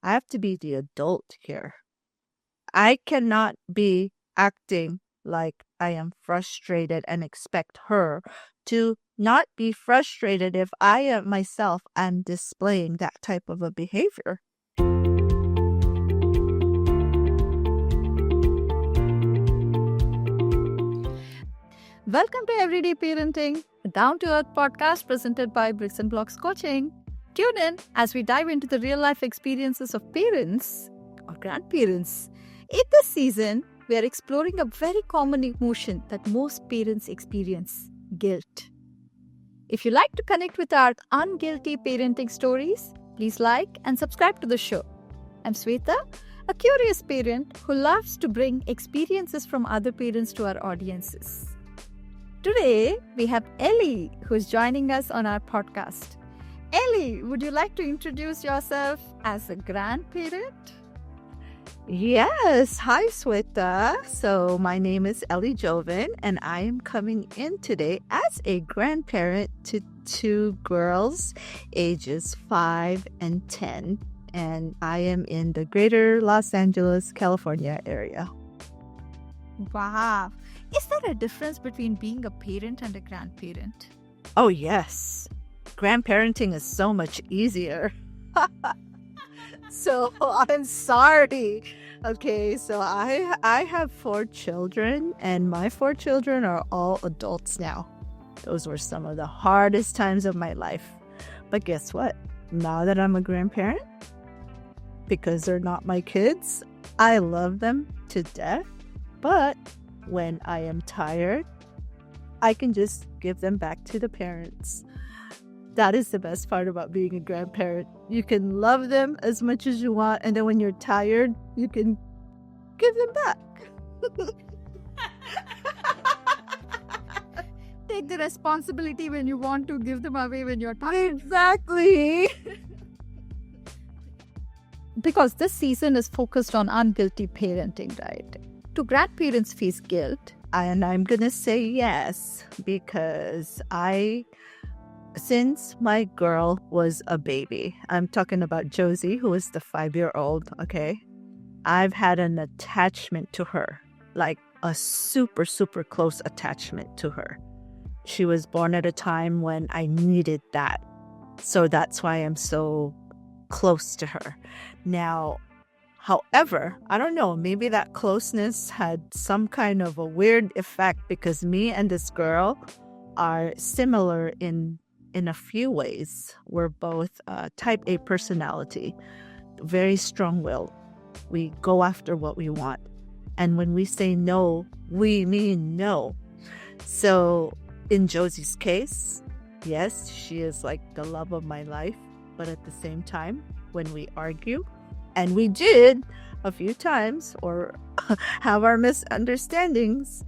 I have to be the adult here. I cannot be acting like I am frustrated and expect her to not be frustrated if I am myself am displaying that type of a behavior. Welcome to Everyday Parenting, a down-to-earth podcast presented by Bricks and Blocks Coaching. Tune in as we dive into the real-life experiences of parents or grandparents. In this season, we are exploring a very common emotion that most parents experience, guilt. If you like to connect with our unguilty parenting stories, please like and subscribe to the show. I'm Sweta, a curious parent who loves to bring experiences from other parents to our audiences. Today, we have Elee, who is joining us on our podcast. Elee, would you like to introduce yourself as a grandparent? Yes. Hi, Sweta. So my name is Elee Joven, and I am coming in today as a grandparent to two girls, ages 5 and 10. And I am in the greater Los Angeles, California area. Wow. Is there a difference between being a parent and a grandparent? Oh, yes. Grandparenting is so much easier. So I'm sorry. Okay, so I have 4 children, and my 4 children are all adults now. Those were some of the hardest times of my life. But guess what? Now that I'm a grandparent, because they're not my kids, I love them to death. But when I am tired, I can just give them back to the parents. That is the best part about being a grandparent. You can love them as much as you want, and then when you're tired, you can give them back. Take the responsibility when you want to, give them away when you're tired. Exactly. Because this season is focused on unguilty parenting, right? Do grandparents face guilt? And I'm going to say yes, because since my girl was a baby, I'm talking about Josie, who is the 5-year-old, okay? I've had an attachment to her, like a super, super close attachment to her. She was born at a time when I needed that. So that's why I'm so close to her. Now, however, I don't know, maybe that closeness had some kind of a weird effect because me and this girl are similar in a few ways. We're both type A personality, very strong-willed. We go after what we want. And when we say no, we mean no. So in Josie's case, yes, she is like the love of my life. But at the same time, when we argue, and we did a few times or have our misunderstandings,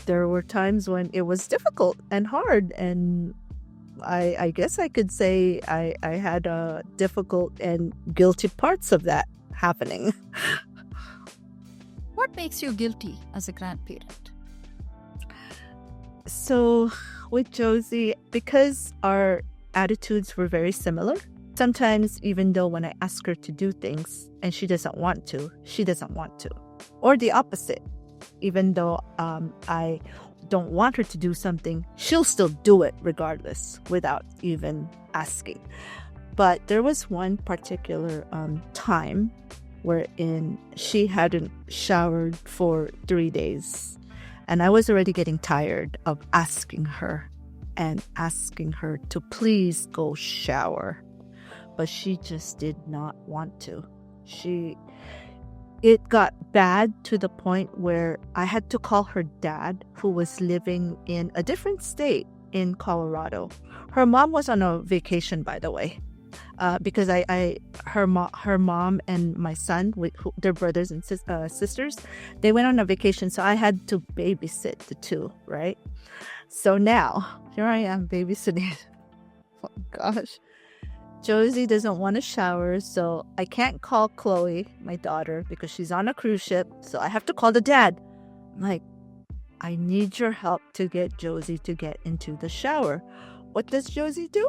there were times when it was difficult and hard. And I guess I could say I had difficult and guilty parts of that happening. What makes you guilty as a grandparent? So with Josie, because our attitudes were very similar, sometimes even though when I ask her to do things and she doesn't want to. Or the opposite. Even though I don't want her to do something, she'll still do it regardless without even asking. But there was one particular time wherein she hadn't showered for 3 days. And I was already getting tired of asking her to please go shower. But she just did not want to. It got bad to the point where I had to call her dad, who was living in a different state in Colorado. Her mom was on a vacation, by the way, because her mom and my son, their brothers and sisters, they went on a vacation, so I had to babysit the two, right? So now, here I am babysitting. Oh gosh. Josie doesn't want to shower, so I can't call Chloe, my daughter, because she's on a cruise ship, so I have to call the dad. I'm like, I need your help to get Josie to get into the shower. What does Josie do?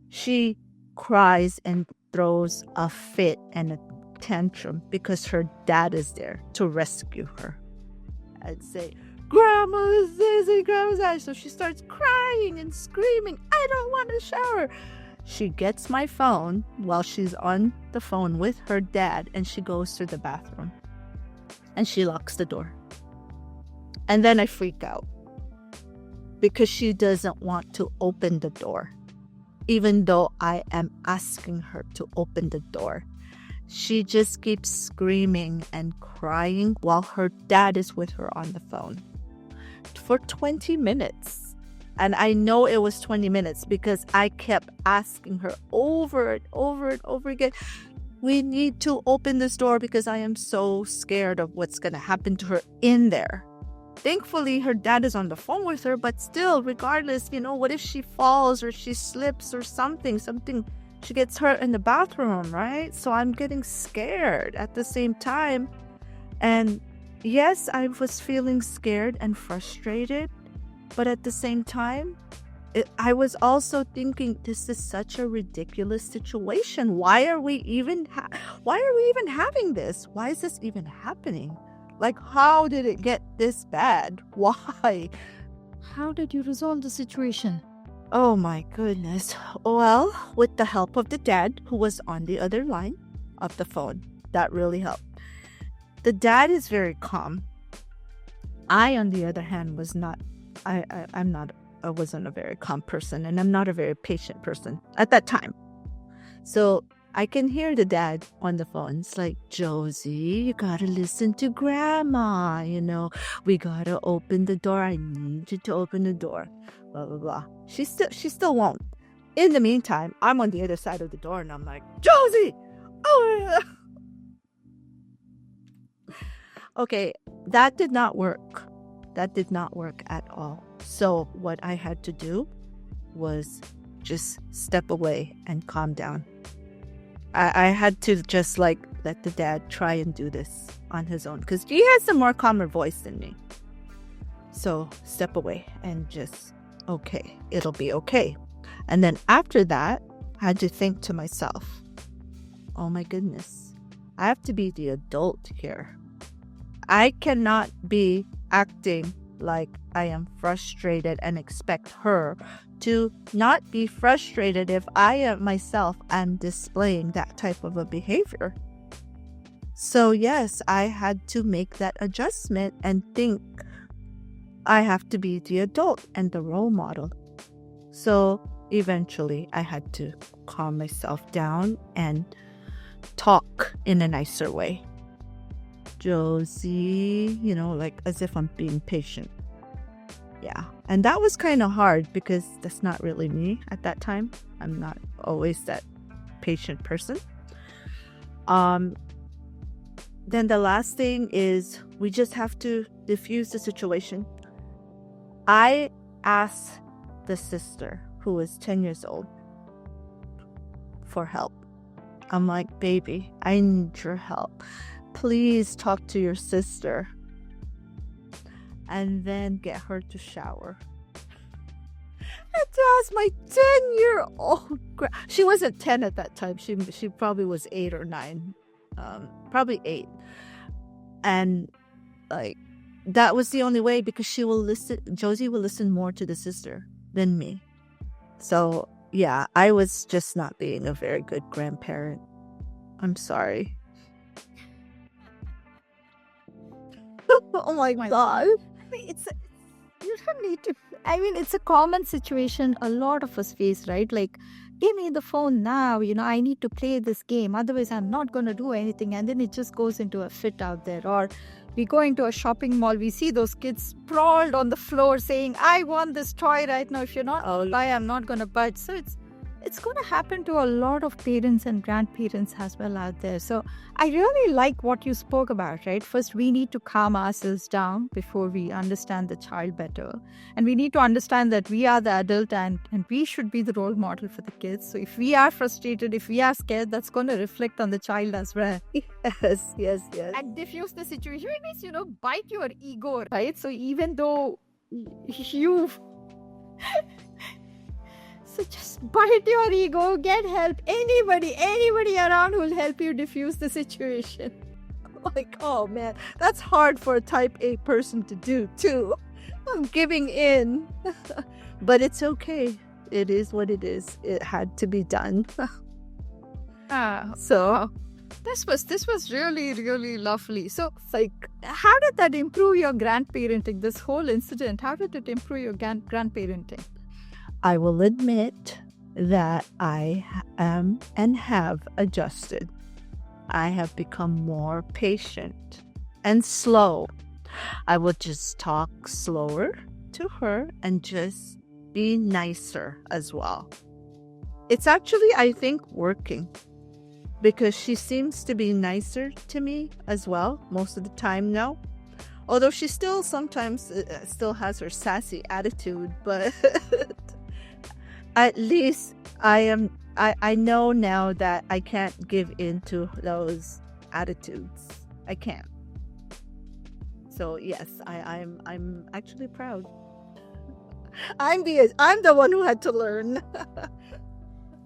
She cries and throws a fit and a tantrum because her dad is there to rescue her. I'd say, Grandma is dizzy, Grandma's that. So she starts crying and screaming, I don't want to shower. She gets my phone while she's on the phone with her dad, and she goes to the bathroom. And she locks the door. And then I freak out because she doesn't want to open the door, even though I am asking her to open the door. She just keeps screaming and crying while her dad is with her on the phone for 20 minutes. And I know it was 20 minutes because I kept asking her over and over and over again, we need to open this door because I am so scared of what's going to happen to her in there. Thankfully, her dad is on the phone with her, but still, regardless, what if she falls or she slips or something, she gets hurt in the bathroom, right? So I'm getting scared at the same time. And yes, I was feeling scared and frustrated, but at the same time, I was also thinking, this is such a ridiculous situation. Why are we even having this? Why is this even happening? Like, how did it get this bad? Why? How did you resolve the situation? Oh my goodness. Well, with the help of the dad who was on the other line of the phone, that really helped. The dad is very calm. I, on the other hand, was not. I wasn't a very calm person, and I'm not a very patient person at that time. So I can hear the dad on the phone. It's like, Josie, you gotta listen to Grandma. We gotta open the door. I need you to open the door. Blah blah blah. She still won't. In the meantime, I'm on the other side of the door, and I'm like, Josie, oh. Okay, that did not work. That did not work at all. So what I had to do was just step away and calm down. I had to just let the dad try and do this on his own because he has a more calmer voice than me. So step away and just, okay, it'll be okay. And then after that, I had to think to myself, oh my goodness, I have to be the adult here. I cannot be acting like I am frustrated and expect her to not be frustrated if I myself am displaying that type of a behavior. So yes, I had to make that adjustment and think I have to be the adult and the role model. So eventually I had to calm myself down and talk in a nicer way. Josie, as if I'm being patient. Yeah. And that was kind of hard because that's not really me at that time. I'm not always that patient person. Then the last thing is we just have to diffuse the situation. I asked the sister, who was 10 years old, for help. I'm like, baby, I need your help. Please talk to your sister and then get her to shower. And to ask my 10-year-old, she wasn't 10 at that time. She probably was 8 or 9, probably 8. And that was the only way because Josie will listen more to the sister than me. So yeah, I was just not being a very good grandparent. I'm sorry. Oh my God. You don't need to. It's a common situation a lot of us face, right? Like, give me the phone now. I need to play this game. Otherwise, I'm not going to do anything. And then it just goes into a fit out there. Or we go into a shopping mall. We see those kids sprawled on the floor saying, I want this toy right now. If you're not, I am not going to budge. So it's going to happen to a lot of parents and grandparents as well out there. So I really like what you spoke about, right? First, we need to calm ourselves down before we understand the child better. And we need to understand that we are the adult and we should be the role model for the kids. So if we are frustrated, if we are scared, that's going to reflect on the child as well. Yes. And diffuse the situation means, bite your ego, right? So even though you... So just bite your ego, get help. Anybody around will help you diffuse the situation. Like, oh man, that's hard for a type A person to do too. I'm giving in. But it's okay. It is what it is. It had to be done. So this was really, really lovely. So like, how did that improve your grandparenting, this whole incident? How did it improve your grandparenting? I will admit that I am and have adjusted. I have become more patient and slow. I will just talk slower to her and just be nicer as well. It's actually, I think, working because she seems to be nicer to me as well most of the time now. Although she still sometimes still has her sassy attitude, but at least I know now that I can't give in to those attitudes. I can't. So yes, I'm actually proud. I'm the one who had to learn.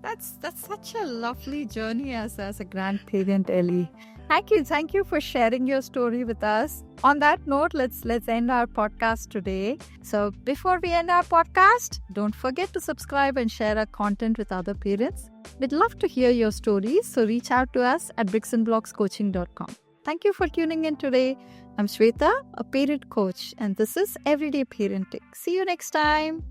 That's such a lovely journey as a grandparent, Elee. Thank you for sharing your story with us. On that note, let's end our podcast today. So before we end our podcast, don't forget to subscribe and share our content with other parents. We'd love to hear your stories, so reach out to us at bricksandblockscoaching.com. Thank you for tuning in today. I'm Shweta, a parent coach, and this is Everyday Parenting. See you next time.